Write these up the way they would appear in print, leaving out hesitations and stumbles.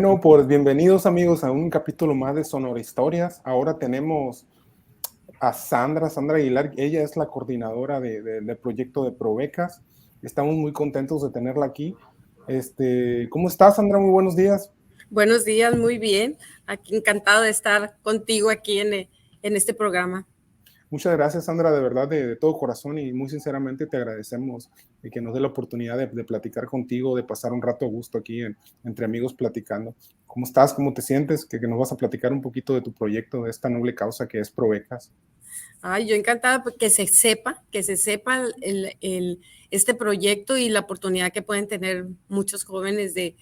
Bueno, pues bienvenidos amigos a un capítulo más de Sonora Historias. Ahora tenemos a Sandra Aguilar. Ella es la coordinadora del proyecto de Provecas. Estamos muy contentos de tenerla aquí. ¿Cómo estás, Sandra? Muy buenos días. Buenos días, muy bien. Aquí encantado de estar contigo aquí en este programa. Muchas gracias, Sandra, de verdad, de todo corazón y muy sinceramente te agradecemos que nos dé la oportunidad de platicar contigo, de pasar un rato a gusto aquí entre amigos platicando. ¿Cómo estás? ¿Cómo te sientes? Que nos vas a platicar un poquito de tu proyecto, de esta noble causa que es Provecas. Ay, yo encantada que se sepa este proyecto y la oportunidad que pueden tener muchos jóvenes de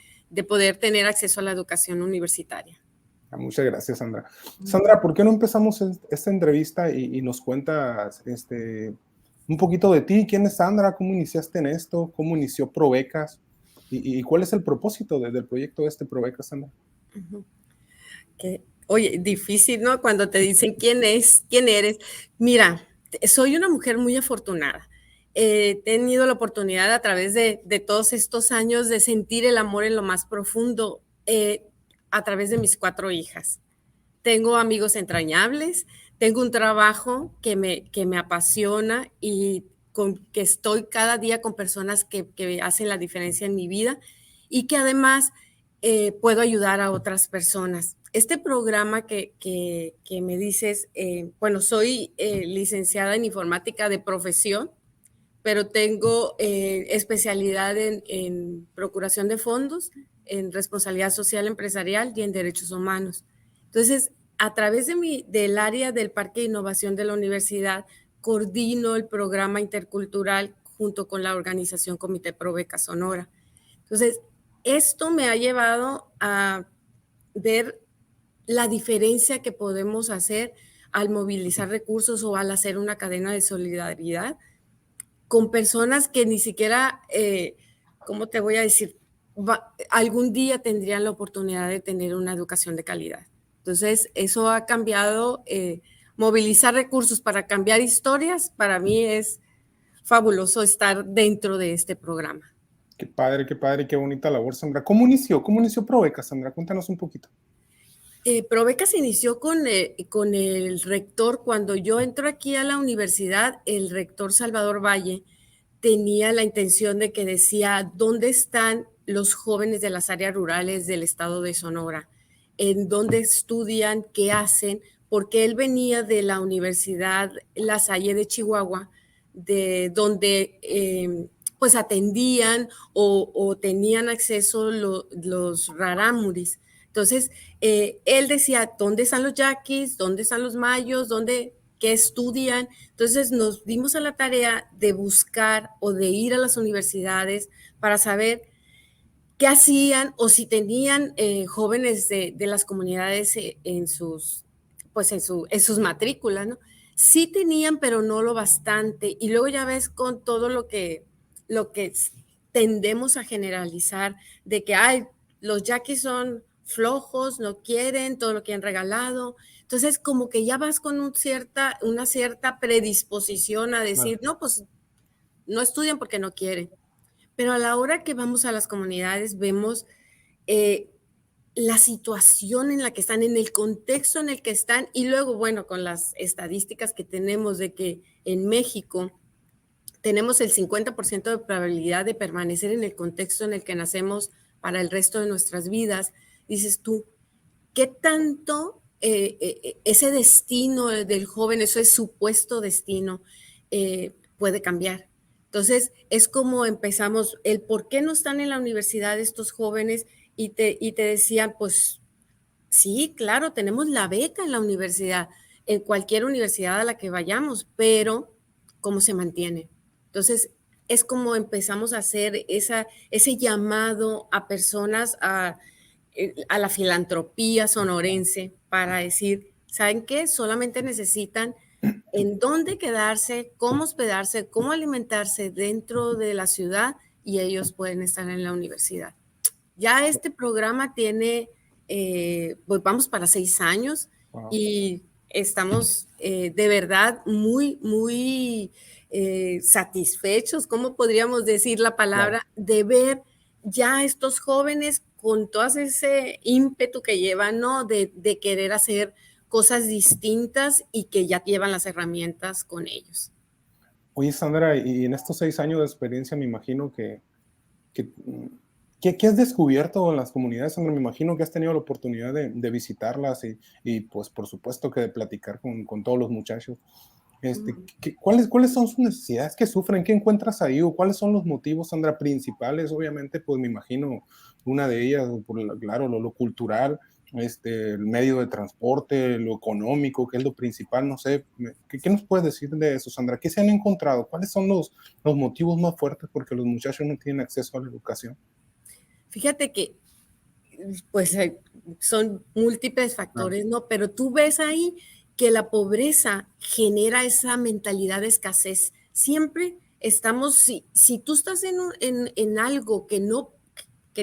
poder tener acceso a la educación universitaria. Muchas gracias, Sandra. Sandra, ¿por qué no empezamos esta entrevista y nos cuentas un poquito de ti? ¿Quién es Sandra? ¿Cómo iniciaste en esto? ¿Cómo inició Provecas? ¿Y cuál es el propósito del proyecto de Provecas, Sandra? Oye, difícil, ¿no? Cuando te dicen quién eres. Mira, soy una mujer muy afortunada. He tenido la oportunidad a través de todos estos años de sentir el amor en lo más profundo a través de mis 4 hijas. Tengo amigos entrañables, tengo un trabajo que me apasiona y que estoy cada día con personas que hacen la diferencia en mi vida y que además puedo ayudar a otras personas. Este programa que me dices, bueno, soy licenciada en informática de profesión, pero tengo especialidad en procuración de fondos, en responsabilidad social empresarial y en derechos humanos. Entonces, a través del área del Parque de Innovación de la universidad, coordino el programa intercultural junto con la organización Comité Probeca Sonora. Entonces, esto me ha llevado a ver la diferencia que podemos hacer al movilizar recursos o al hacer una cadena de solidaridad con personas que ni siquiera, ¿cómo te voy a decir? Algún día tendrían la oportunidad de tener una educación de calidad. Entonces, eso ha cambiado. Movilizar recursos para cambiar historias, para mí es fabuloso estar dentro de este programa. Qué padre, qué bonita labor, Sandra. ¿Cómo inició Provecas, Sandra? Cuéntanos un poquito. Provecas inició con el rector. Cuando yo entro aquí a la universidad, el rector Salvador Valle tenía la intención de que decía, ¿dónde están los jóvenes de las áreas rurales del estado de Sonora? ¿En dónde estudian? ¿Qué hacen? Porque él venía de la Universidad La Salle de Chihuahua, de donde pues atendían o tenían acceso los rarámuris. Entonces, él decía, ¿dónde están los yaquis? ¿Dónde están los mayos? ¿Qué estudian? Entonces nos dimos a la tarea de buscar o de ir a las universidades para saber qué hacían o si tenían jóvenes de las comunidades en sus matrículas, ¿no? Sí tenían, pero no lo bastante. Y luego ya ves con todo lo que tendemos a generalizar de que los yaquis son flojos, no quieren, todo lo que han regalado. Entonces, como que ya vas con una cierta predisposición a decir, no, pues no estudian porque no quieren. Pero a la hora que vamos a las comunidades, vemos la situación en la que están, en el contexto en el que están, y luego, bueno, con las estadísticas que tenemos de que en México tenemos el 50% de probabilidad de permanecer en el contexto en el que nacemos para el resto de nuestras vidas, dices tú, ¿qué tanto ese destino del joven, ese supuesto destino, puede cambiar? Entonces, es como empezamos, el por qué no están en la universidad estos jóvenes y te decían, pues sí, claro, tenemos la beca en la universidad, en cualquier universidad a la que vayamos, pero ¿cómo se mantiene? Entonces, es como empezamos a hacer ese llamado a personas a la filantropía sonorense para decir, ¿saben qué? Solamente necesitan en dónde quedarse, cómo hospedarse, cómo alimentarse dentro de la ciudad y ellos pueden estar en la universidad. Ya este programa tiene, pues vamos para 6 años. Wow. Y estamos de verdad muy satisfechos, ¿cómo podríamos decir la palabra? Wow. De ver ya estos jóvenes con todo ese ímpetu que llevan, ¿no? De querer hacer cosas distintas y que ya llevan las herramientas con ellos. Oye, Sandra, y en estos 6 años de experiencia me imagino que ¿qué has descubierto en las comunidades, Sandra? Me imagino que has tenido la oportunidad de visitarlas y, pues por supuesto que de platicar con todos los muchachos. ¿Cuáles son sus necesidades que sufren? ¿Qué encuentras ahí? ¿O cuáles son los motivos, Sandra, principales? Obviamente, pues me imagino una de ellas, claro, lo cultural, el medio de transporte, lo económico, que es lo principal, no sé. ¿Qué nos puedes decir de eso, Sandra? ¿Qué se han encontrado? ¿Cuáles son los motivos más fuertes porque los muchachos no tienen acceso a la educación? Fíjate que pues son múltiples factores, ¿no? Pero tú ves ahí que la pobreza genera esa mentalidad de escasez. Siempre estamos, si tú estás en algo que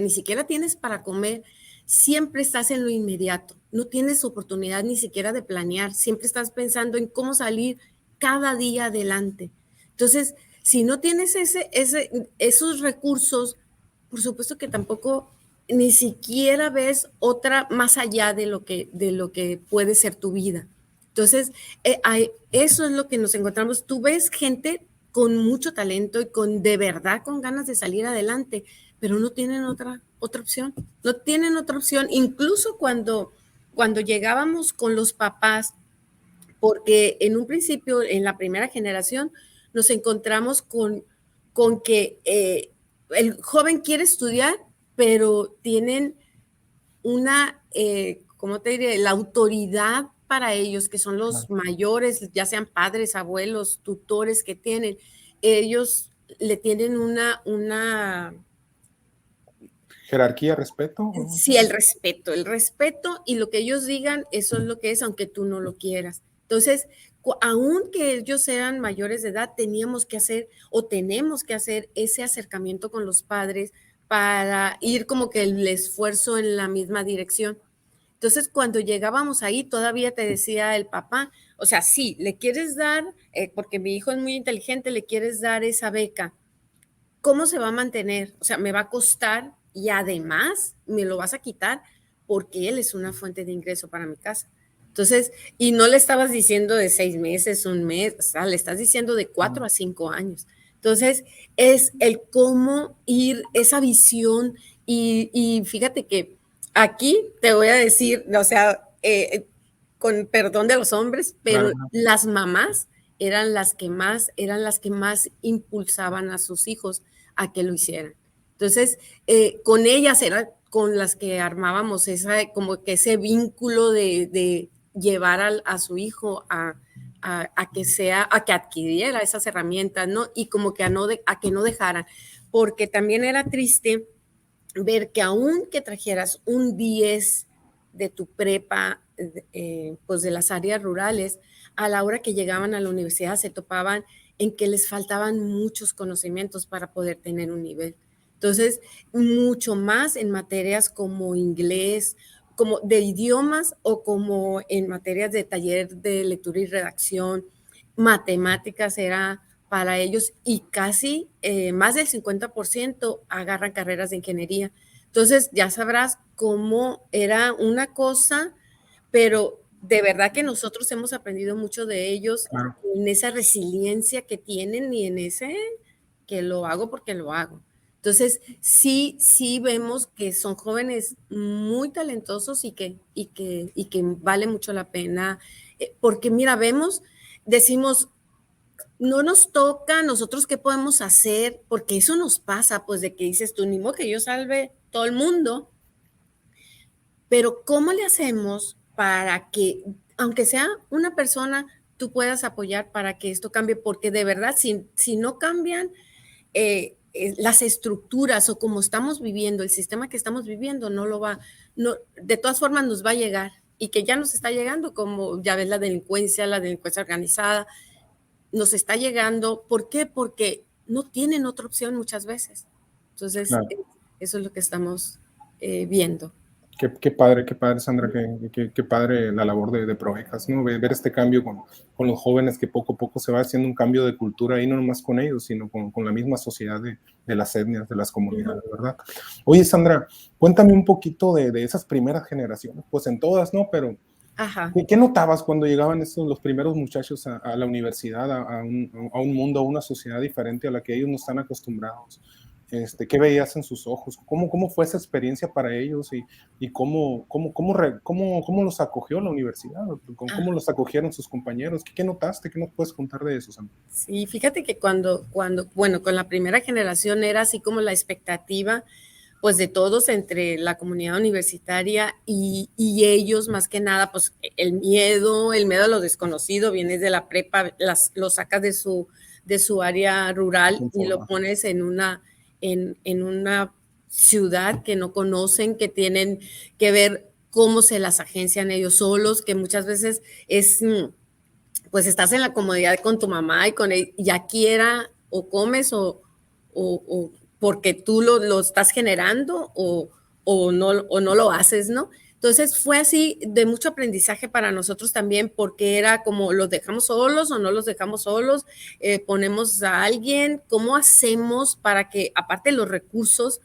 ni siquiera tienes para comer, siempre estás en lo inmediato. No tienes oportunidad ni siquiera de planear. Siempre estás pensando en cómo salir cada día adelante. Entonces, si no tienes esos recursos, por supuesto que tampoco ni siquiera ves otra más allá de lo que puede ser tu vida. Entonces, eso es lo que nos encontramos. Tú ves gente con mucho talento y de verdad con ganas de salir adelante, pero no tienen otra opción. No tienen otra opción. Incluso cuando llegábamos con los papás, porque en un principio, en la primera generación, nos encontramos con que el joven quiere estudiar, pero tienen ¿cómo te diré? La autoridad para ellos, que son los mayores, ya sean padres, abuelos, tutores que tienen, ellos le tienen una ¿Jerarquía, respeto? sí, el respeto y lo que ellos digan, eso es lo que es, aunque tú no lo quieras. Entonces, aunque ellos sean mayores de edad, teníamos que hacer o tenemos que hacer ese acercamiento con los padres para ir como que el esfuerzo en la misma dirección. Entonces, cuando llegábamos ahí, todavía te decía el papá, o sea, sí, le quieres dar, porque mi hijo es muy inteligente, le quieres dar esa beca. ¿Cómo se va a mantener? O sea, me va a costar y además me lo vas a quitar porque él es una fuente de ingreso para mi casa. Entonces, y no le estabas diciendo de 6 meses, un mes, o sea, le estás diciendo de 4 a 5 años. Entonces, es el cómo ir esa visión y fíjate que aquí te voy a decir, o sea, con perdón de los hombres, pero Claro. las mamás eran las que más impulsaban a sus hijos a que lo hicieran. Entonces, con ellas era con las que armábamos como que ese vínculo de llevar a su hijo a que adquiriera esas herramientas, ¿no? Y como que a que no dejaran, porque también era triste ver que aun que trajeras un 10 de tu prepa, pues de las áreas rurales, a la hora que llegaban a la universidad se topaban en que les faltaban muchos conocimientos para poder tener un nivel. Entonces, mucho más en materias como inglés, como de idiomas o como en materias de taller de lectura y redacción, matemáticas era para ellos y casi más del 50% agarran carreras de ingeniería. Entonces, ya sabrás cómo era una cosa, pero de verdad que nosotros hemos aprendido mucho de ellos Claro. en esa resiliencia que tienen y en ese que lo hago porque lo hago. Entonces, sí vemos que son jóvenes muy talentosos y que vale mucho la pena, porque mira, decimos, no nos toca, nosotros qué podemos hacer, porque eso nos pasa, pues de que dices tú, ni modo que yo salve todo el mundo, pero ¿cómo le hacemos para que, aunque sea una persona, tú puedas apoyar para que esto cambie? Porque de verdad, si no cambian las estructuras o como estamos viviendo, el sistema que estamos viviendo, no, de todas formas nos va a llegar y que ya nos está llegando, como ya ves la delincuencia organizada, nos está llegando. ¿Por qué? Porque no tienen otra opción muchas veces. Entonces, Claro. eso es lo que estamos viendo. Qué padre, Sandra, qué padre la labor de Probejas, ¿no? Ver este cambio con los jóvenes, que poco a poco se va haciendo un cambio de cultura, y no nomás con ellos, sino con la misma sociedad de las etnias, de las comunidades, ¿verdad? Oye, Sandra, cuéntame un poquito de esas primeras generaciones, pues en todas, ¿no? Pero Ajá. ¿qué notabas cuando llegaban los primeros muchachos a la universidad, a un mundo, a una sociedad diferente a la que ellos no están acostumbrados? ¿Qué veías en sus ojos? ¿Cómo fue esa experiencia para ellos, y cómo los acogió la universidad? ¿Cómo los acogieron sus compañeros? ¿Qué notaste? ¿Qué nos puedes contar de eso, Sandra? Sí, fíjate que bueno, con la primera generación era así como la expectativa, pues de todos entre la comunidad universitaria y ellos, más que nada, pues el miedo a lo desconocido, vienes de la prepa, lo sacas de su área rural y lo pones en una ciudad que no conocen, que tienen que ver cómo se las agencian ellos solos, que muchas veces es, pues estás en la comodidad con tu mamá y con él, ya quiera o comes o porque tú lo estás generando o no lo haces, ¿no? Entonces fue así de mucho aprendizaje para nosotros también, porque era como los dejamos solos o no los dejamos solos, ponemos a alguien, ¿cómo hacemos para que aparte los recursos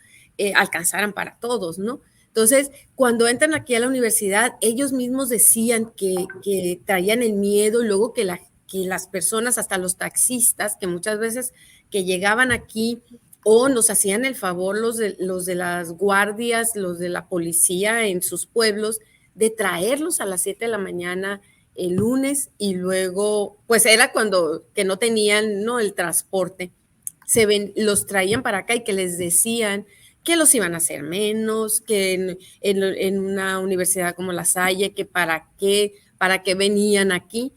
alcanzaran para todos, ¿no? Entonces, cuando entran aquí a la universidad, ellos mismos decían que traían el miedo, y luego que las personas, hasta los taxistas, que muchas veces que llegaban aquí o nos hacían el favor los de las guardias, los de la policía en sus pueblos, de traerlos a las 7 de la mañana el lunes, y luego, pues era cuando que no tenían, ¿no?, el transporte, los traían para acá y que les decían que los iban a hacer menos, que en una universidad como La Salle, que para qué venían aquí.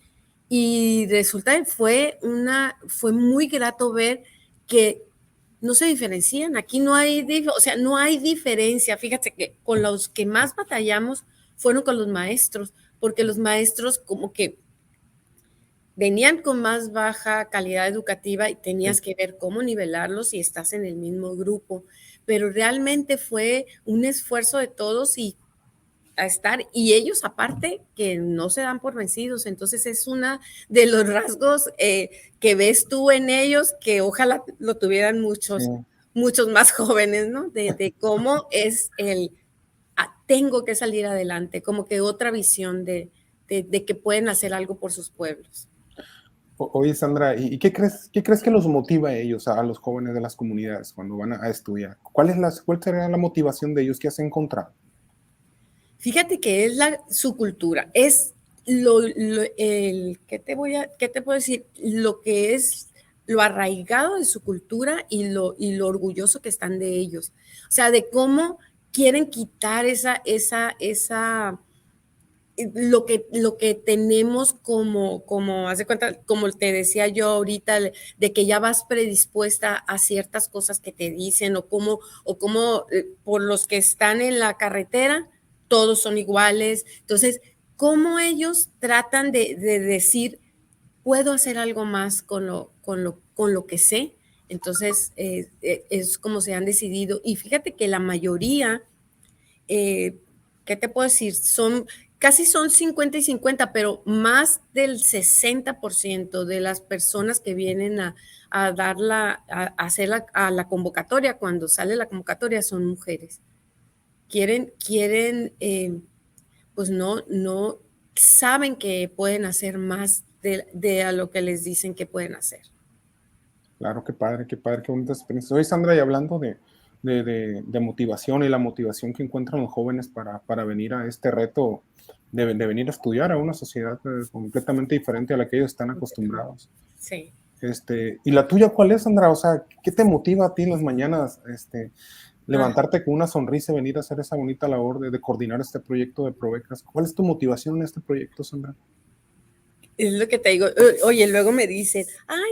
Y resulta que fue muy grato ver que no se diferencian. Aquí no hay, o sea, no hay diferencia. Fíjate que con los que más batallamos fueron con los maestros, porque los maestros como que venían con más baja calidad educativa y tenías que ver cómo nivelarlos si estás en el mismo grupo. Pero realmente fue un esfuerzo de todos y a estar, y ellos aparte que no se dan por vencidos. Entonces es una de los rasgos que ves tú en ellos, que ojalá lo tuvieran muchos más jóvenes, ¿no? De cómo es tengo que salir adelante, como que otra visión de que pueden hacer algo por sus pueblos. Oye, Sandra, ¿y qué crees que los motiva a ellos, a los jóvenes de las comunidades, cuando van a estudiar? ¿Cuál sería la motivación de ellos que has encontrado? Fíjate que es su cultura, es ¿qué te puedo decir? Lo que es lo arraigado de su cultura y lo orgulloso que están de ellos. O sea, de cómo quieren quitar lo que tenemos haz de cuenta, como te decía yo ahorita, de que ya vas predispuesta a ciertas cosas que te dicen, o como por los que están en la carretera, todos son iguales. Entonces, cómo ellos tratan de decir, puedo hacer algo más con lo que sé. Entonces, es como se han decidido. Y fíjate que la mayoría, ¿qué te puedo decir? Casi son 50 y 50, pero más del 60% de las personas que vienen a hacer a la convocatoria, cuando sale la convocatoria, son mujeres. Quieren, pues no saben que pueden hacer más de a lo que les dicen que pueden hacer. Claro, qué bonita experiencia. Hoy, Sandra, y hablando de motivación, y la motivación que encuentran los jóvenes para venir a este reto de venir a estudiar a una sociedad completamente diferente a la que ellos están acostumbrados. Sí. ¿Y la tuya cuál es, Sandra? O sea, ¿qué te motiva a ti en las mañanas? Levantarte con una sonrisa y venir a hacer esa bonita labor de coordinar este proyecto de Provecas. ¿Cuál es tu motivación en este proyecto, Sandra? Es lo que te digo. Oye, luego me dicen, ay,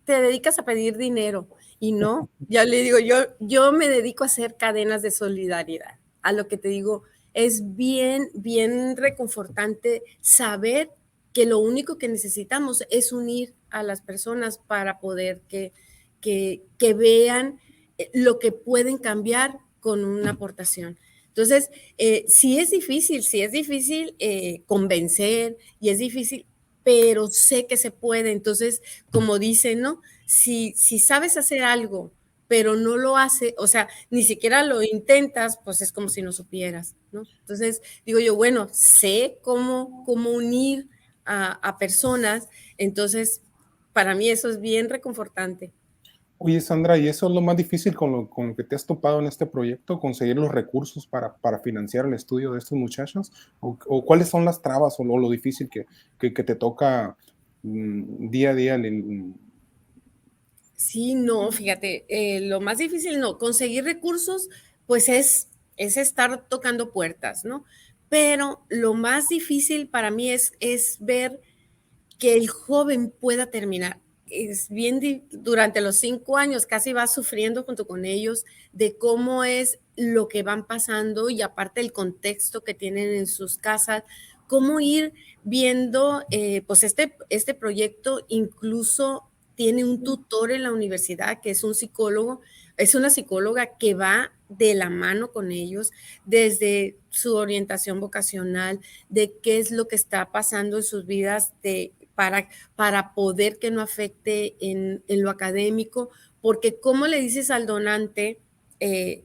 te dedicas a pedir dinero. Y no, ya le digo, yo me dedico a hacer cadenas de solidaridad. A lo que te digo, es bien reconfortante saber que lo único que necesitamos es unir a las personas para poder que vean lo que pueden cambiar con una aportación. Entonces, sí es difícil convencer y es difícil, pero sé que se puede. Entonces, como dicen, ¿no? Si sabes hacer algo, pero no lo hace, o sea, ni siquiera lo intentas, pues es como si no supieras, ¿no? Entonces, digo yo, bueno, sé cómo unir a personas, entonces, para mí eso es bien reconfortante. Oye, Sandra, ¿y eso es lo más difícil con lo que te has topado en este proyecto? ¿Conseguir los recursos para financiar el estudio de estos muchachos? ¿O cuáles son las trabas o lo difícil que te toca día a día? Sí, no, fíjate, lo más difícil, no, conseguir recursos, pues es estar tocando puertas, ¿no? Pero lo más difícil para mí es ver que el joven pueda terminar. Es bien, durante los 5 años casi va sufriendo junto con ellos de cómo es lo que van pasando y aparte el contexto que tienen en sus casas, cómo ir viendo, pues este proyecto incluso tiene un tutor en la universidad que es un psicólogo, es una psicóloga que va de la mano con ellos desde su orientación vocacional, de qué es lo que está pasando en sus vidas para poder que no afecte en lo académico, porque ¿cómo le dices al donante, eh,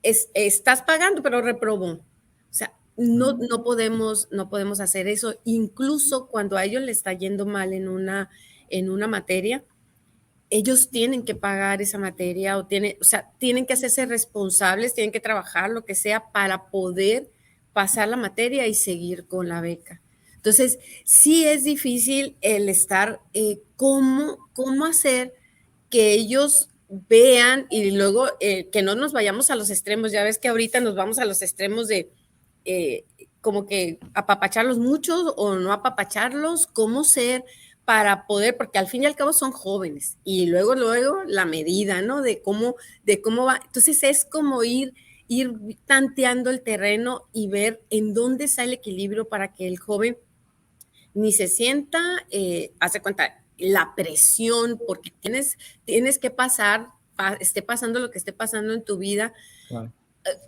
estás pagando, pero reprobó? O sea, no podemos hacer eso, incluso cuando a ellos le está yendo mal en una materia, ellos tienen que pagar esa materia o sea, tienen que hacerse responsables, tienen que trabajar lo que sea para poder pasar la materia y seguir con la beca. Entonces, sí es difícil el estar, cómo hacer que ellos vean y luego que no nos vayamos a los extremos. Ya ves que ahorita nos vamos a los extremos de eh, como que apapacharlos mucho o no apapacharlos, cómo ser para poder, porque al fin y al cabo son jóvenes y luego la medida, ¿no? De cómo va. Entonces es como ir tanteando el terreno y ver en dónde está el equilibrio para que el joven ni se sienta, hace cuenta, la presión, porque tienes que pasar, esté pasando lo que esté pasando en tu vida, Claro.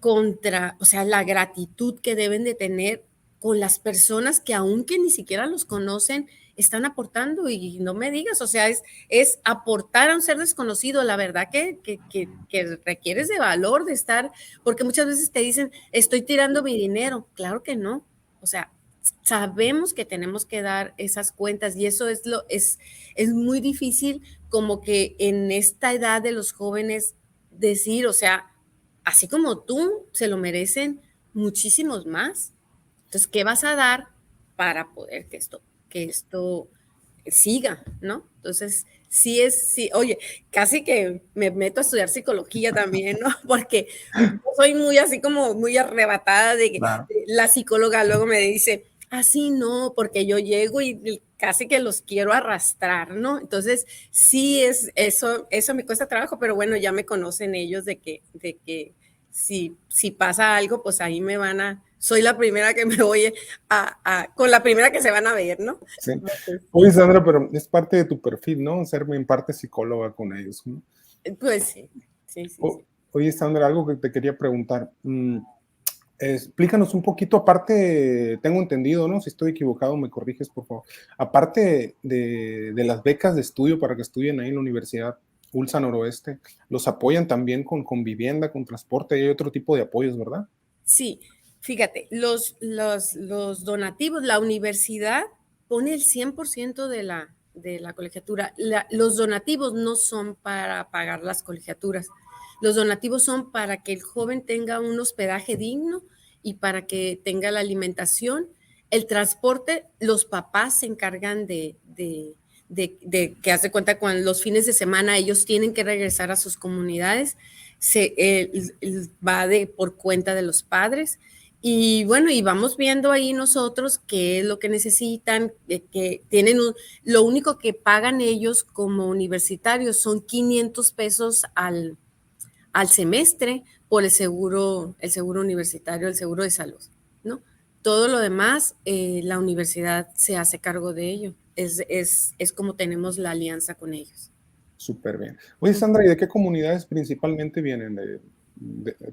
o sea, la gratitud que deben de tener con las personas que aunque ni siquiera los conocen, están aportando y no me digas, o sea, es aportar a un ser desconocido, la verdad que requieres de valor de estar, porque muchas veces te dicen, estoy tirando mi dinero, claro que no, o sea, sabemos que tenemos que dar esas cuentas y eso es muy difícil como que en esta edad de los jóvenes decir, o sea, así como tú, se lo merecen muchísimos más. Entonces, ¿qué vas a dar para poder que esto siga, ¿no? Entonces, sí, oye, casi que me meto a estudiar psicología también, ¿no? Porque soy muy así como muy arrebatada de que Claro. la psicóloga luego me dice, así no, porque yo llego y casi que los quiero arrastrar, ¿no? Entonces, sí es eso me cuesta trabajo, pero bueno, ya me conocen ellos de que si pasa algo, pues ahí soy la primera que me voy con la primera que se van a ver, ¿no? Sí. Entonces, Oye, Sandra, pero es parte de tu perfil, ¿no? Serme en parte psicóloga con ellos, ¿no? pues sí, sí, sí, sí. Oye, Sandra, algo que te quería preguntar. Explícanos un poquito, aparte, tengo entendido, ¿no? Si estoy equivocado, me corriges, por favor. Aparte de las becas de estudio para que estudien ahí en la Universidad ULSA Noroeste, los apoyan también con vivienda, con transporte y hay otro tipo de apoyos, ¿verdad? Sí, fíjate, los donativos, la universidad pone el 100% de la colegiatura. Los donativos no son para pagar las colegiaturas. Los donativos son para que el joven tenga un hospedaje digno y para que tenga la alimentación. El transporte, los papás se encargan de que hace cuenta con los fines de semana ellos tienen que regresar a sus comunidades, va por cuenta de los padres. Y bueno, y vamos viendo ahí nosotros qué es lo que necesitan, que tienen lo único que pagan ellos como universitarios son 500 pesos al semestre por el seguro universitario, el seguro de salud, ¿no? Todo lo demás, la universidad se hace cargo de ello. Es como tenemos la alianza con ellos. Súper bien. Oye, Sandra, ¿y de qué comunidades principalmente vienen?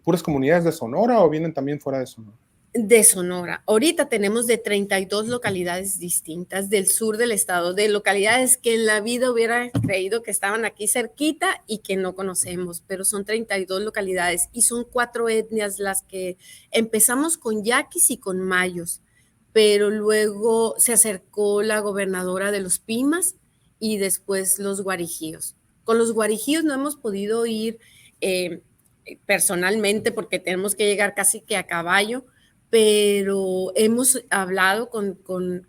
puras comunidades de Sonora o vienen también fuera de Sonora? De Sonora. Ahorita tenemos de 32 localidades distintas del sur del estado, de localidades que en la vida hubiera creído que estaban aquí cerquita y que no conocemos, pero son 32 localidades y son 4 etnias las que empezamos con yaquis y con mayos, pero luego se acercó la gobernadora de los Pimas y después los guarijíos. Con los guarijíos no hemos podido ir personalmente porque tenemos que llegar casi que a caballo, pero hemos hablado con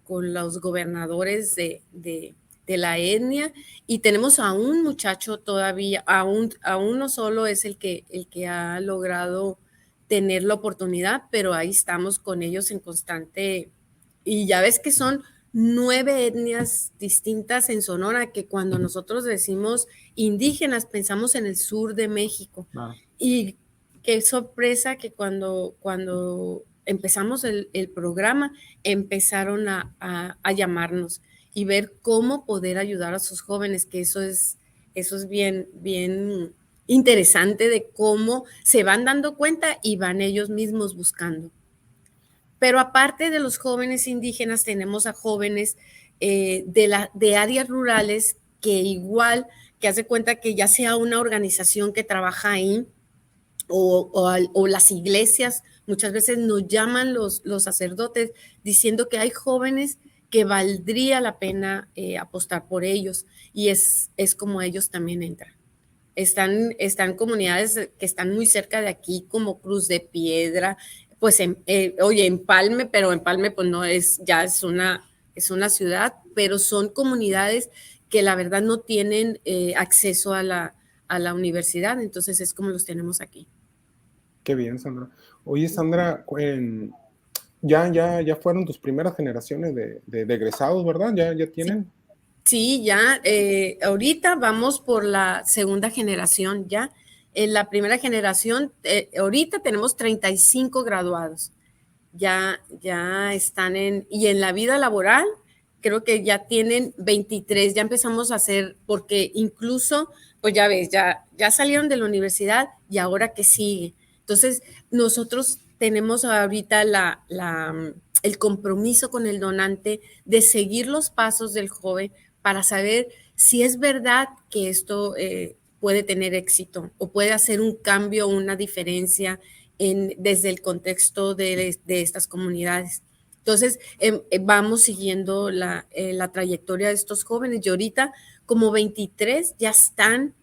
los gobernadores de la etnia y tenemos a un muchacho todavía, a uno solo es el que ha logrado tener la oportunidad, pero ahí estamos con ellos en constante, y ya ves que son 9 etnias distintas en Sonora, que cuando nosotros decimos indígenas pensamos en el sur de México. Ah. Y qué sorpresa que cuando empezamos el programa, empezaron a llamarnos y ver cómo poder ayudar a sus jóvenes, que eso es bien, bien interesante de cómo se van dando cuenta y van ellos mismos buscando. Pero aparte de los jóvenes indígenas, tenemos a jóvenes de áreas rurales que igual, que hace cuenta que ya sea una organización que trabaja ahí, o las iglesias, muchas veces nos llaman los sacerdotes diciendo que hay jóvenes que valdría la pena apostar por ellos, y es como ellos también entran. Están comunidades que están muy cerca de aquí, como Cruz de Piedra, pues oye, Empalme, pero Empalme pues no es, ya es una ciudad, pero son comunidades que la verdad no tienen acceso a la universidad, entonces es como los tenemos aquí. Qué bien, Sandra. Oye, Sandra, ya fueron tus primeras generaciones de egresados, ¿verdad? ¿Ya tienen? Sí, ya, ahorita vamos por la segunda generación ya. En la primera generación, ahorita tenemos 35 graduados. Ya están y en la vida laboral, creo que ya tienen 23, ya empezamos a hacer, porque incluso, pues ya ves, ya salieron de la universidad y ahora qué sigue. Entonces, nosotros tenemos ahorita el compromiso con el donante de seguir los pasos del joven para saber si es verdad que esto puede tener éxito o puede hacer un cambio, una diferencia desde el contexto de estas comunidades. Entonces, vamos siguiendo la trayectoria de estos jóvenes y ahorita como 23 ya están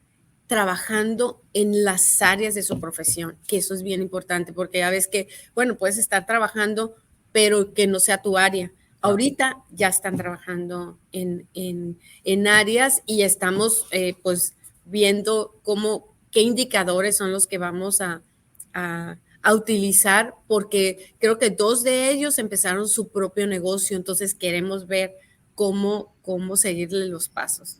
trabajando en las áreas de su profesión, que eso es bien importante, porque ya ves que, bueno, puedes estar trabajando, pero que no sea tu área. Ahorita ya están trabajando en áreas y estamos pues viendo qué indicadores son los que vamos a utilizar, porque creo que 2 de ellos empezaron su propio negocio, entonces queremos ver cómo seguirle los pasos.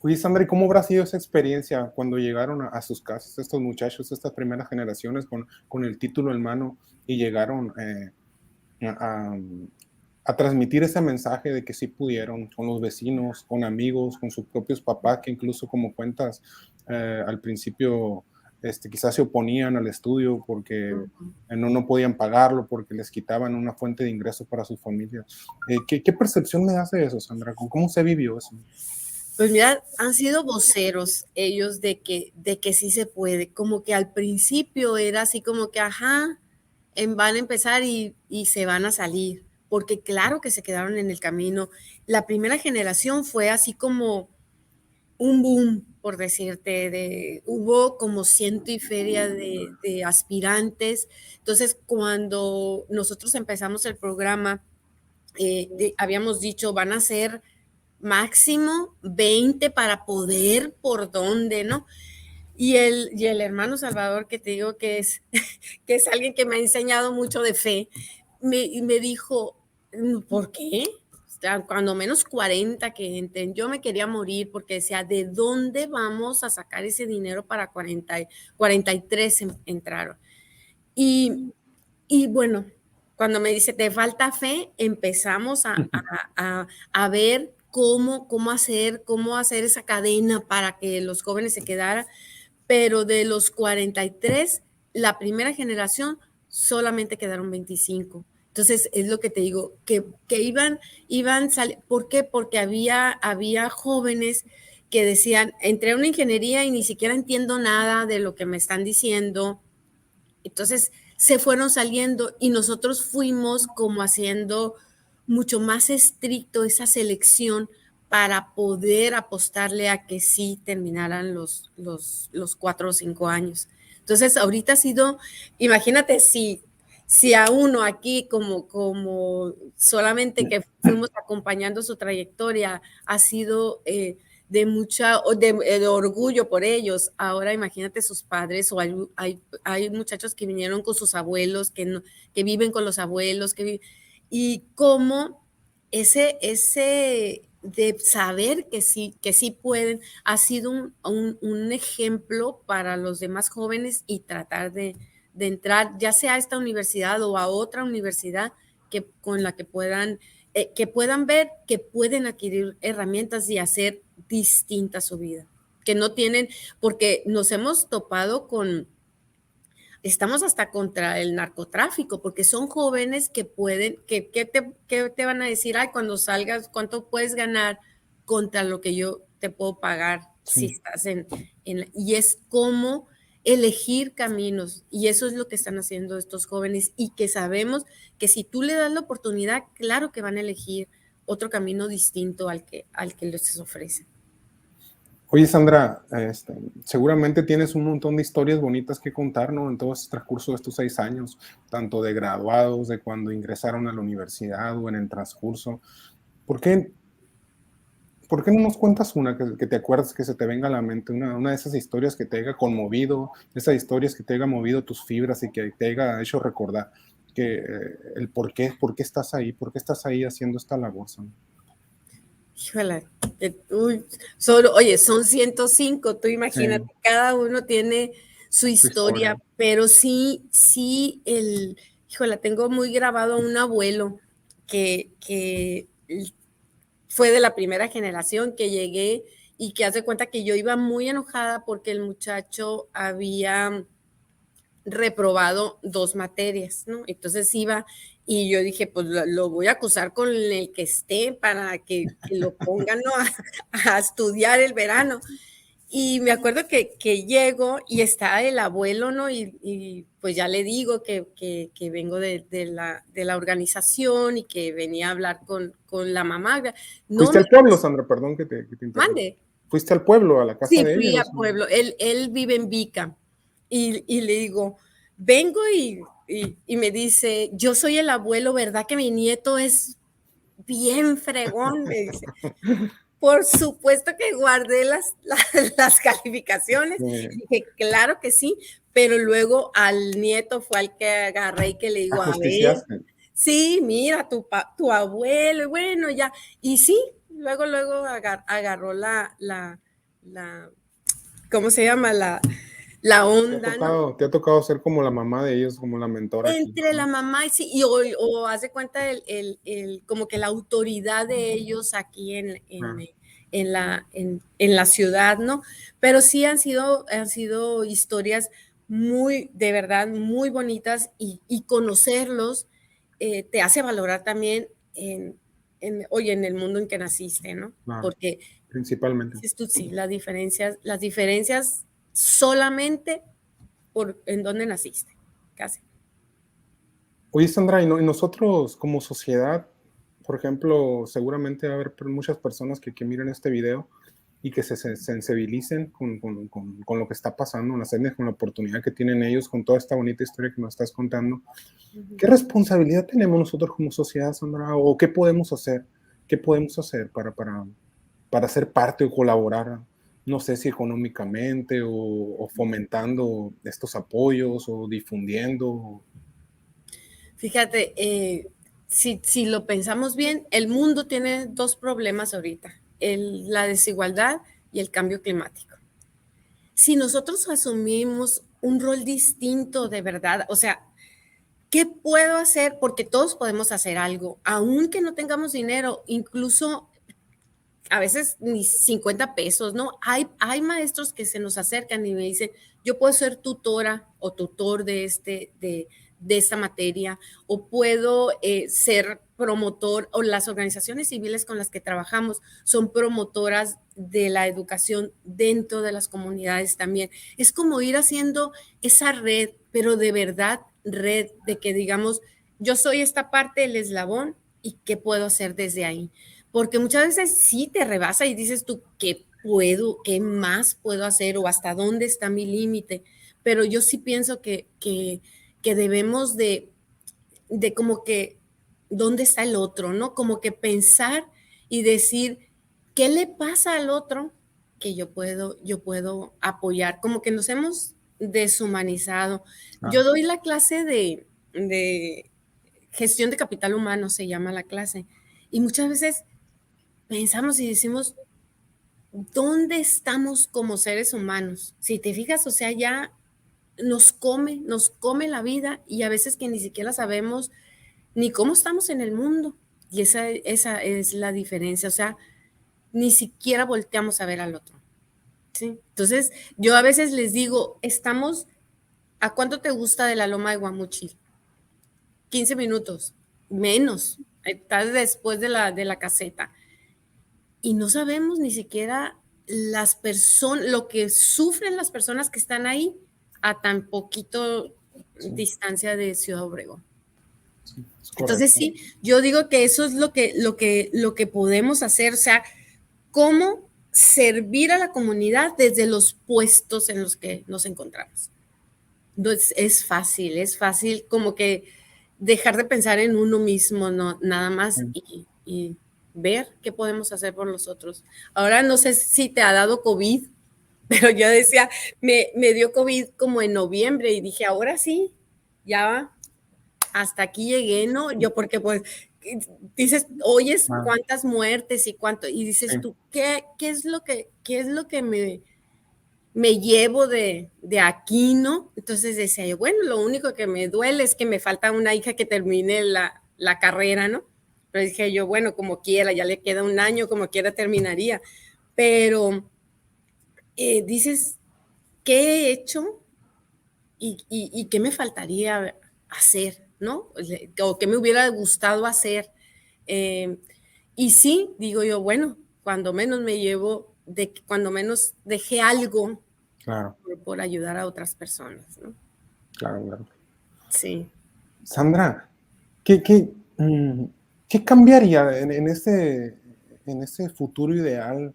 Oye, Sandra, ¿y cómo habrá sido esa experiencia cuando llegaron a sus casas estos muchachos, estas primeras generaciones con el título en mano y llegaron a transmitir ese mensaje de que sí pudieron con los vecinos, con amigos, con sus propios papás, que incluso como cuentas al principio quizás se oponían al estudio porque no podían pagarlo, porque les quitaban una fuente de ingresos para sus familias? ¿Qué percepción me hace eso, Sandra? ¿Cómo se vivió eso? Pues mira, han sido voceros ellos de que sí se puede, como que al principio era así como que, ajá, van a empezar y se van a salir, porque claro que se quedaron en el camino. La primera generación fue así como un boom, por decirte, hubo como ciento y feria de aspirantes. Entonces, cuando nosotros empezamos el programa, habíamos dicho, van a ser máximo 20 para poder por dónde, ¿no? Y el hermano Salvador, que te digo que es, que es alguien que me ha enseñado mucho de fe, me dijo, ¿por qué? O sea, cuando menos 40 que entren, yo me quería morir porque decía, ¿de dónde vamos a sacar ese dinero para 43 entraron? Y bueno, cuando me dice, ¿te falta fe? Empezamos a ver cómo hacer esa cadena para que los jóvenes se quedaran, pero de los 43, la primera generación solamente quedaron 25. Entonces, es lo que te digo, que ¿por qué? Porque había jóvenes que decían, entré a una ingeniería y ni siquiera entiendo nada de lo que me están diciendo. Entonces, se fueron saliendo y nosotros fuimos como haciendo mucho más estricto esa selección para poder apostarle a que sí terminaran los 4 o 5 años. Entonces, ahorita ha sido, imagínate si a uno aquí como solamente que fuimos acompañando su trayectoria ha sido de orgullo por ellos. Ahora imagínate sus padres o hay muchachos que vinieron con sus abuelos, que viven con los abuelos, y cómo ese de saber que sí pueden, ha sido un ejemplo para los demás jóvenes y tratar de entrar ya sea a esta universidad o a otra universidad con la que puedan ver que pueden adquirir herramientas y hacer distinta su vida, que no tienen, porque nos hemos topado estamos hasta contra el narcotráfico, porque son jóvenes que pueden, que te van a decir, ay, cuando salgas, ¿cuánto puedes ganar contra lo que yo te puedo pagar si estás y es como elegir caminos, y eso es lo que están haciendo estos jóvenes, y que sabemos que si tú le das la oportunidad, claro que van a elegir otro camino distinto al que les ofrecen. Oye, Sandra, seguramente tienes un montón de historias bonitas que contar, ¿no? En todo este transcurso de estos 6 años, tanto de graduados, de cuando ingresaron a la universidad o en el transcurso. ¿Por qué no nos cuentas una que te acuerdas, que se te venga a la mente, una de esas historias que te haya conmovido, esas historias que te haya movido tus fibras y que te haya hecho recordar el por qué estás ahí haciendo esta labor, Sandra? Híjole, oye, son 105, tú imagínate, cada uno tiene su historia, pero sí, híjole, tengo muy grabado a un abuelo que fue de la primera generación que llegué y que hace cuenta que yo iba muy enojada porque el muchacho había reprobado 2 materias, ¿no? Entonces iba y yo dije, pues lo voy a acusar con el que esté para que lo pongan, ¿no? a estudiar el verano. Y me acuerdo que llego y está el abuelo, ¿no? Y pues ya le digo que vengo de la organización y que venía a hablar con la mamá. No, ¿Fuiste al pueblo, Sandra? Perdón que te interrumpa. Mande. ¿Fuiste al pueblo, a la casa de ellos? Sí, fui al pueblo. Él vive en Vica. Y le digo, vengo y me dice, yo soy el abuelo, ¿verdad que mi nieto es bien fregón? Me dice. Por supuesto que guardé las calificaciones. Dije, claro que sí, pero luego al nieto fue al que agarré y que le digo, a ver, sí, mira, tu abuelo, y bueno, ya. Y sí, luego agarró ¿cómo se llama? La onda, ¿no? Te ha tocado ser como la mamá de ellos, como la mentora. Entre la mamá y sí, o haz de cuenta como que la autoridad de ellos aquí en la ciudad, ¿no? Pero sí han sido historias de verdad, muy bonitas y conocerlos te hace valorar también oye, en el mundo en que naciste, ¿no? Porque principalmente. Sí, las diferencias solamente en dónde naciste, casi. Oye, Sandra, y nosotros como sociedad, por ejemplo, seguramente va a haber muchas personas que miren este video y que se sensibilicen con lo que está pasando en las etnias, con la oportunidad que tienen ellos, con toda esta bonita historia que nos estás contando. ¿Qué responsabilidad tenemos nosotros como sociedad, Sandra? ¿O qué podemos hacer? ¿Qué podemos hacer para ser parte o colaborar? No sé si económicamente o fomentando estos apoyos o difundiendo. Fíjate, si lo pensamos bien, el mundo tiene 2 problemas ahorita, la desigualdad y el cambio climático. Si nosotros asumimos un rol distinto de verdad, o sea, ¿qué puedo hacer? Porque todos podemos hacer algo, aunque no tengamos dinero, incluso a veces ni 50 pesos, ¿no? Hay maestros que se nos acercan y me dicen, yo puedo ser tutora o tutor de esta materia, o puedo ser promotor, o las organizaciones civiles con las que trabajamos son promotoras de la educación dentro de las comunidades también. Es como ir haciendo esa red, pero de verdad red, de que digamos, yo soy esta parte del eslabón y qué puedo hacer desde ahí. Porque muchas veces sí te rebasa y dices tú, ¿qué puedo, qué más puedo hacer o hasta dónde está mi límite? Pero yo sí pienso que debemos de como que, ¿dónde está el otro? ¿No? Como que pensar y decir, ¿qué le pasa al otro que yo puedo apoyar? Como que nos hemos deshumanizado. Yo Ah, doy la clase de gestión de capital humano, se llama la clase, y muchas veces pensamos y decimos, ¿dónde estamos como seres humanos? Si te fijas, o sea, ya nos come la vida y a veces que ni siquiera sabemos ni cómo estamos en el mundo. Y esa es la diferencia, o sea, ni siquiera volteamos a ver al otro. ¿Sí? Entonces, yo a veces les digo, estamos, ¿a cuánto te gusta de la Loma de Guamuchil? 15 minutos, menos, estás después de la caseta. Y no sabemos ni siquiera las personas, lo que sufren las personas que están ahí a tan poquito sí, distancia de Ciudad Obregón. sí, es Entonces correcto. sí, yo digo que eso es lo que podemos hacer, o sea, cómo servir a la comunidad desde los puestos en los que nos encontramos. Entonces, es fácil como que dejar de pensar en uno mismo, no, nada más Sí. y ver qué podemos hacer por los otros. Ahora no sé si te ha dado COVID, pero yo decía, me dio COVID como en noviembre y dije, ahora sí, ya hasta aquí llegué, ¿no? Yo porque pues dices, oyes Ah, cuántas muertes y cuánto, y dices sí, tú, qué es lo que me llevo de aquí, ¿no? Entonces decía yo, bueno, lo único que me duele es que me falta una hija que termine la carrera, ¿no? Pero dije yo, bueno, como quiera, ya le queda un año, como quiera terminaría. Pero dices, ¿qué he hecho y qué me faltaría hacer, ¿no? O qué me hubiera gustado hacer. Eh, y sí, digo yo, bueno, cuando menos me llevo, cuando menos dejé algo claro, por ayudar a otras personas, ¿no? claro, claro. Sí. Sandra, ¿qué cambiaría en este futuro ideal?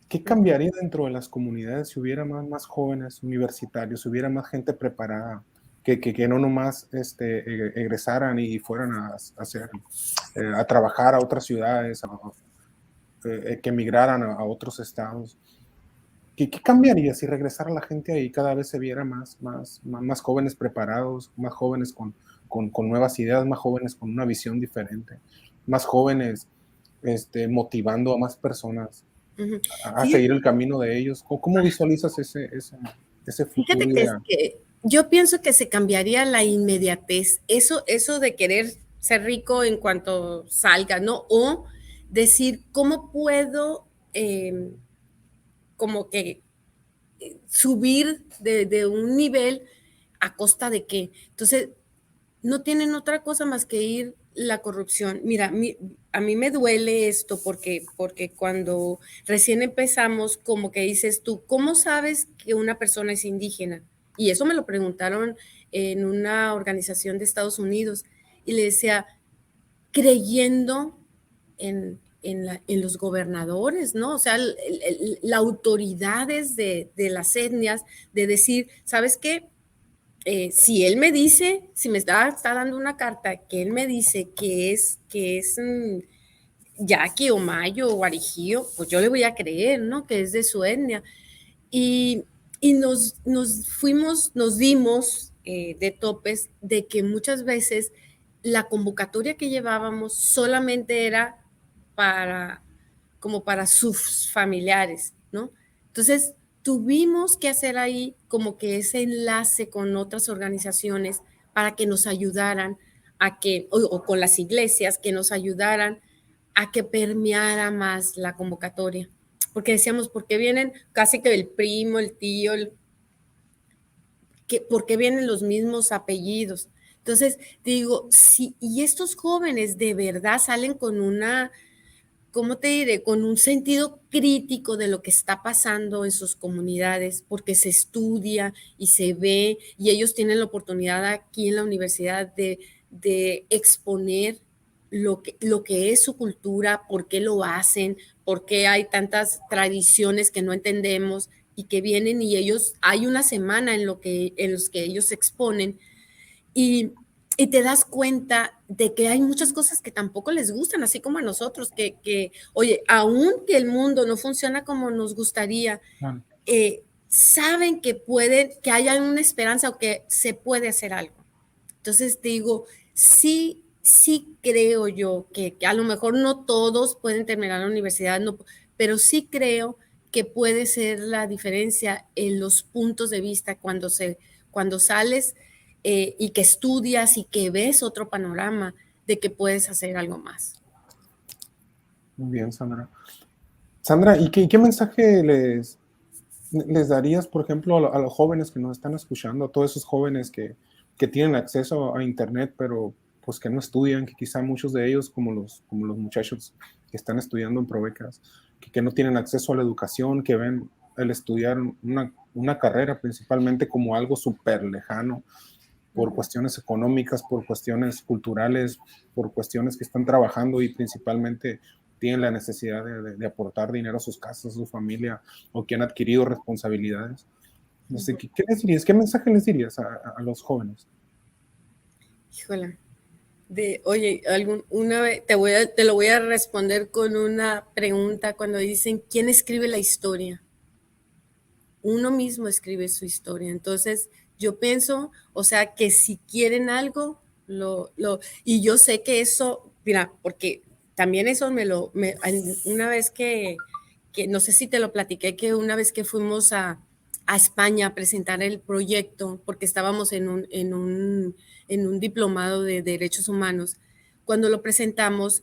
¿Qué Ujú. cambiaría dentro de las comunidades si hubiera más jóvenes universitarios, si hubiera más gente preparada, que no nomás egresaran y fueran a hacer, a trabajar a otras ciudades, que emigraran a otros estados? ¿Qué cambiaría si regresara la gente ahí, cada vez se viera más jóvenes preparados, más jóvenes con nuevas ideas, más jóvenes con una visión diferente, más jóvenes motivando a más personas Ujú. a seguir Fíjate, el camino de ellos? ¿Cómo visualizas ese futuro fíjate que, ideal? que yo pienso que se cambiaría la inmediatez, eso de querer ser rico en cuanto salga, ¿no? O decir, ¿cómo puedo como que subir de un nivel a costa de qué? Entonces, no tienen otra cosa más que ir la corrupción. Mira, a mí me duele esto porque cuando recién empezamos, como que dices tú, ¿cómo sabes que una persona es indígena? Y eso me lo preguntaron en una organización de Estados Unidos y le decía, creyendo en los gobernadores, ¿no? O sea, la autoridades de las etnias, de decir, ¿sabes qué? Si él me dice, si me está dando una carta que él me dice que es Yaqui o Mayo o Arijío, pues yo le voy a creer, ¿no? Que es de su etnia. Y, y nos fuimos, nos dimos de topes de que muchas veces la convocatoria que llevábamos solamente era para, como para sus familiares, ¿no? Entonces, tuvimos que hacer ahí como que ese enlace con otras organizaciones para que nos ayudaran a que, o con las iglesias, que nos ayudaran a que permeara más la convocatoria. Porque decíamos, ¿por qué vienen casi que el primo, el tío, por qué vienen los mismos apellidos? Entonces, digo, sí, y estos jóvenes de verdad salen con una, ¿cómo te diré? Con un sentido crítico de lo que está pasando en sus comunidades, porque se estudia y se ve, y ellos tienen la oportunidad aquí en la universidad de exponer lo que es su cultura, por qué lo hacen, por qué hay tantas tradiciones que no entendemos y que vienen y ellos, hay una semana en los que ellos se exponen y, y te das cuenta de que hay muchas cosas que tampoco les gustan, así como a nosotros, oye, aun que el mundo no funciona como nos gustaría, saben que pueden, que haya una esperanza o que se puede hacer algo. Entonces te digo, sí, sí creo yo que a lo mejor no todos pueden terminar la universidad, no, pero sí creo que puede ser la diferencia en los puntos de vista cuando sales y que estudias y que ves otro panorama de que puedes hacer algo más. Muy bien, Sandra. Sandra, ¿y qué mensaje les darías, por ejemplo, a los jóvenes que nos están escuchando, a todos esos jóvenes que tienen acceso a Internet, pero pues que no estudian, que quizá muchos de ellos, como los muchachos que están estudiando en Provecas, que no tienen acceso a la educación, que ven el estudiar una carrera principalmente como algo súper lejano, por cuestiones económicas, por cuestiones culturales, por cuestiones que están trabajando y principalmente tienen la necesidad de aportar dinero a sus casas, a su familia, o que han adquirido responsabilidades. No sé, ¿qué les dirías? ¿Qué mensaje les dirías a los jóvenes? Híjole. Oye, una vez te lo voy a responder con una pregunta cuando dicen, ¿quién escribe la historia? Uno mismo escribe su historia. Entonces, yo pienso, o sea, que si quieren algo, y yo sé que eso, mira, porque también eso una vez que no sé si te lo platiqué, que una vez que fuimos a España a presentar el proyecto, porque estábamos en un diplomado de derechos humanos, cuando lo presentamos,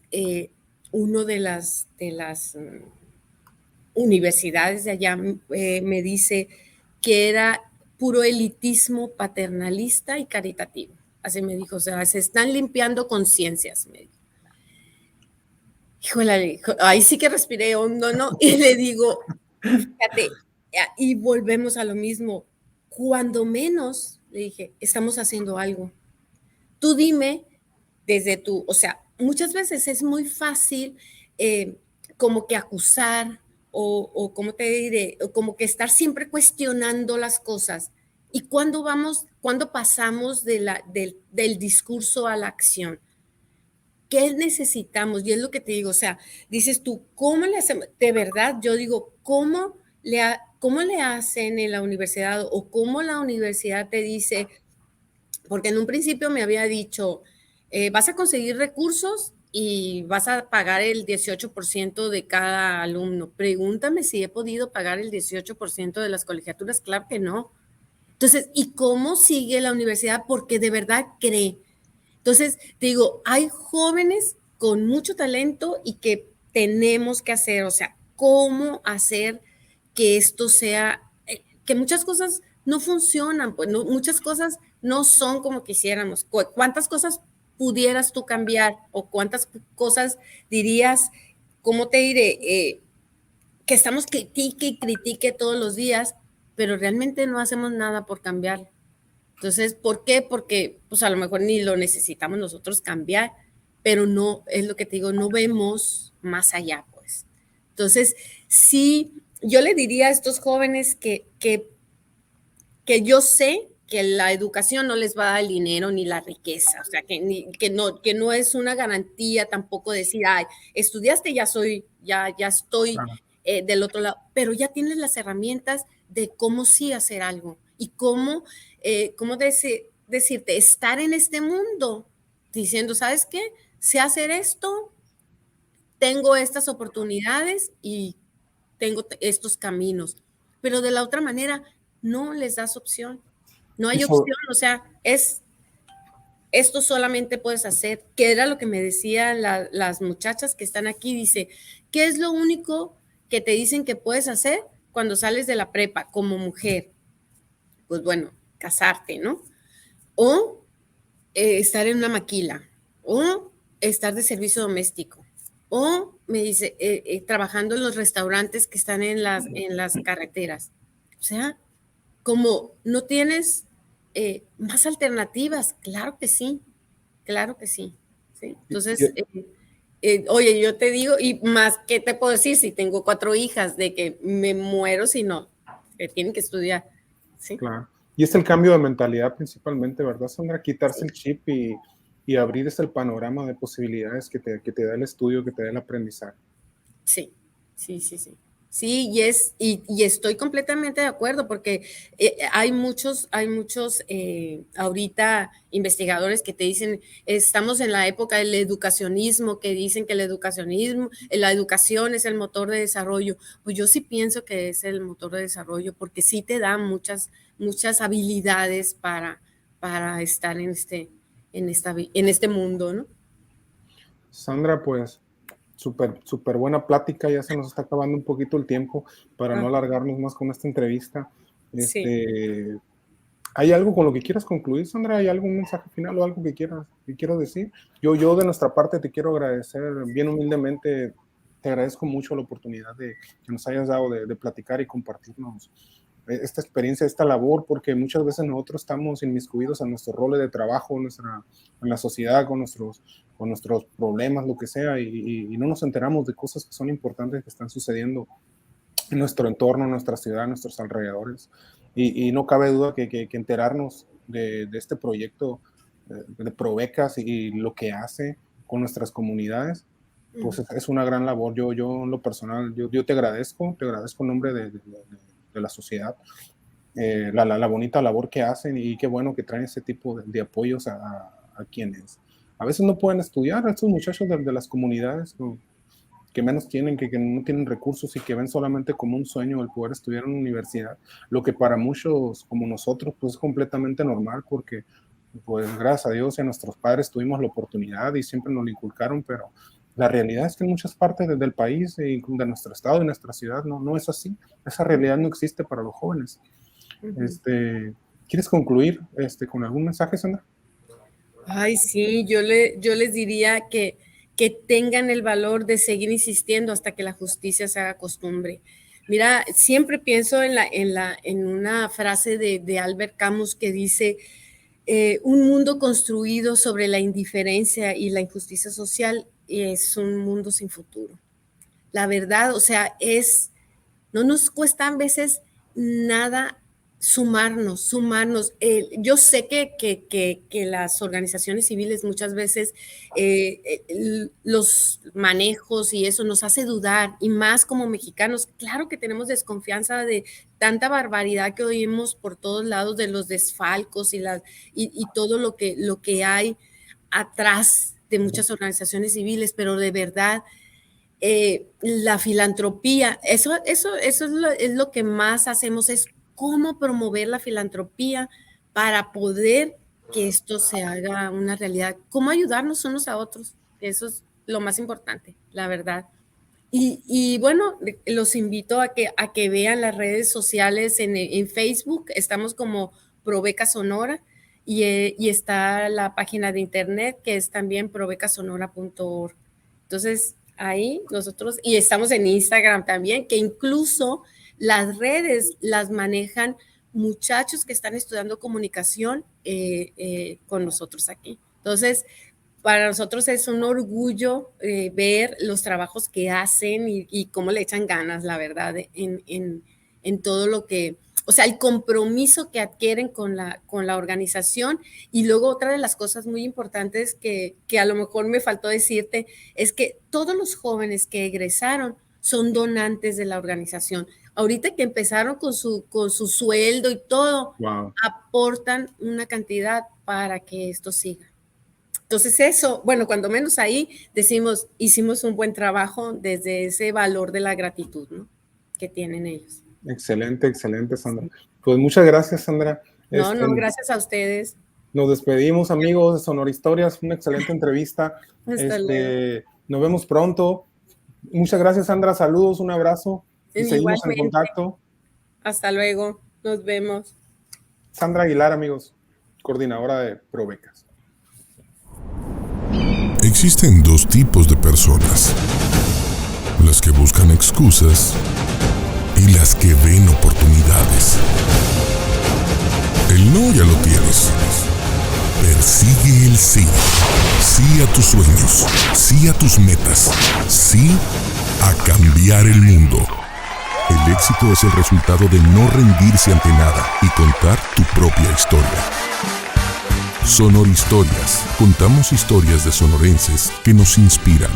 uno de las universidades de allá me dice que era puro elitismo paternalista y caritativo. Así me dijo, o sea, se están limpiando conciencias, me dijo. Híjole, ahí sí que respiré hondo, ¿no? Y le digo, fíjate, y volvemos a lo mismo. Cuando menos, le dije, estamos haciendo algo. Tú dime o sea, muchas veces es muy fácil como que acusar o como te diré, o como que estar siempre cuestionando las cosas. ¿Y cuándo pasamos del discurso a la acción? ¿Qué necesitamos? Y es lo que te digo, o sea, dices tú, ¿cómo le hacemos? De verdad, yo digo, ¿cómo le hacen en la universidad o cómo la universidad te dice? Porque en un principio me había dicho, vas a conseguir recursos y vas a pagar el 18% de cada alumno. Pregúntame si he podido pagar el 18% de las colegiaturas. Claro que no. Entonces, ¿y cómo sigue la universidad? Porque de verdad cree. Entonces, te digo, hay jóvenes con mucho talento y que tenemos que hacer, o sea, cómo hacer que esto sea, que muchas cosas no funcionan, pues muchas cosas no son como quisiéramos. ¿Cuántas cosas pudieras tú cambiar o cuántas cosas dirías, cómo te diré, que estamos critique y critique todos los días, pero realmente no hacemos nada por cambiar? Entonces, ¿por qué? Porque pues a lo mejor ni lo necesitamos nosotros cambiar, pero no, es lo que te digo, no vemos más allá, pues. Entonces, sí, yo le diría a estos jóvenes que yo sé que la educación no les va a dar el dinero ni la riqueza, o sea, que no es una garantía tampoco decir, ay, estudiaste, ya estoy del otro lado, pero ya tienes las herramientas de cómo sí hacer algo y cómo decirte, estar en este mundo diciendo, ¿sabes qué? Sé hacer esto, tengo estas oportunidades y tengo estos caminos, pero de la otra manera no les das opción. No Y hay opción, o sea, esto solamente puedes hacer, que era lo que me decían las muchachas que están aquí, dice, ¿qué es lo único que te dicen que puedes hacer cuando sales de la prepa como mujer? Pues bueno, casarte, ¿no? O estar en una maquila, o estar de servicio doméstico, o me dice, trabajando en los restaurantes que están en las carreteras. O sea, como no tienes más alternativas, claro que sí, claro que sí. ¿Sí? Entonces, oye, yo te digo, y más, ¿qué te puedo decir si tengo 4 hijas? De que me muero si no, que tienen que estudiar. ¿Sí? Claro. Y es el cambio de mentalidad principalmente, ¿verdad, Sandra? Quitarse Sí. el chip y abrir el panorama de posibilidades que te da el estudio, que te da el aprendizaje. Sí, sí, sí, sí. Sí, y estoy completamente de acuerdo porque hay muchos ahorita investigadores que te dicen, estamos en la época del educacionismo, que dicen que el educacionismo, la educación es el motor de desarrollo. Pues yo sí pienso que es el motor de desarrollo porque sí te da muchas habilidades para estar en este mundo, ¿no? Sandra, pues súper buena plática, ya se nos está acabando un poquito el tiempo para no Ah, alargarnos más con esta entrevista. sí. ¿Hay algo con lo que quieras concluir, Sandra? ¿Hay algún mensaje final o algo que quieras decir? Yo de nuestra parte te quiero agradecer bien humildemente, te agradezco mucho la oportunidad que nos hayas dado de platicar y compartirnos esta experiencia, esta labor, porque muchas veces nosotros estamos inmiscuidos en nuestros roles de trabajo, en la sociedad, con nuestros problemas, lo que sea, y no nos enteramos de cosas que son importantes que están sucediendo en nuestro entorno, en nuestra ciudad, en nuestros alrededores. Y no cabe duda que enterarnos de este proyecto de Provecas y lo que hace con nuestras comunidades, pues es una gran labor. Yo en lo personal, yo te agradezco en nombre de la sociedad, la bonita labor que hacen y qué bueno que traen ese tipo de apoyos a quienes a veces no pueden estudiar, a estos muchachos de las comunidades, ¿no? Que menos tienen, que no tienen recursos y que ven solamente como un sueño el poder estudiar en una universidad, lo que para muchos como nosotros pues es completamente normal porque pues gracias a Dios y a nuestros padres tuvimos la oportunidad y siempre nos lo inculcaron, pero la realidad es que en muchas partes del país y de nuestro estado y nuestra ciudad no es así, esa realidad no existe para los jóvenes. ¿Quieres concluir con algún mensaje, Sandra? Ay, sí, yo les diría que tengan el valor de seguir insistiendo hasta que la justicia se haga costumbre. Mira, siempre pienso en una frase de Albert Camus que dice, un mundo construido sobre la indiferencia y la injusticia social es un mundo sin futuro. La verdad, o sea, no nos cuesta a veces nada sumarnos. Yo sé que las organizaciones civiles muchas veces los manejos y eso nos hace dudar, y más como mexicanos, claro que tenemos desconfianza de tanta barbaridad que oímos por todos lados de los desfalcos y todo lo que hay atrás de muchas organizaciones civiles, pero de verdad la filantropía, eso es lo que más hacemos, es cómo promover la filantropía para poder que esto se haga una realidad, cómo ayudarnos unos a otros, eso es lo más importante, la verdad. Y bueno, los invito a que vean las redes sociales en Facebook, estamos como Probeca Sonora y está la página de internet que es también provecasonora.org. Entonces, ahí nosotros, y estamos en Instagram también, que incluso las redes las manejan muchachos que están estudiando comunicación con nosotros aquí. Entonces, para nosotros es un orgullo ver los trabajos que hacen y cómo le echan ganas, la verdad, en todo lo que, o sea, el compromiso que adquieren con la organización. Y luego otra de las cosas muy importantes que a lo mejor me faltó decirte es que todos los jóvenes que egresaron son donantes de la organización. Ahorita que empezaron con su sueldo y todo, Wow. aportan una cantidad para que esto siga. Entonces eso, bueno, cuando menos ahí decimos, hicimos un buen trabajo desde ese valor de la gratitud, ¿no? Que tienen ellos. Excelente, excelente, Sandra. Sí. Pues muchas gracias, Sandra. No, no, gracias a ustedes. nos despedimos, amigos de Sonora Historias. Una excelente entrevista. Nos vemos pronto. Muchas gracias, Sandra. Saludos, un abrazo. Y seguimos en contacto. Hasta luego. Nos vemos. Sandra Aguilar, amigos, coordinadora de ProBecas. Existen dos tipos de personas: las que buscan excusas y las que ven oportunidades. El no ya lo tienes. Persigue el sí. Sí a tus sueños. Sí a tus metas. Sí a cambiar el mundo. El éxito es el resultado de no rendirse ante nada y contar tu propia historia. Sonora Historias. Contamos historias de sonorenses que nos inspiran.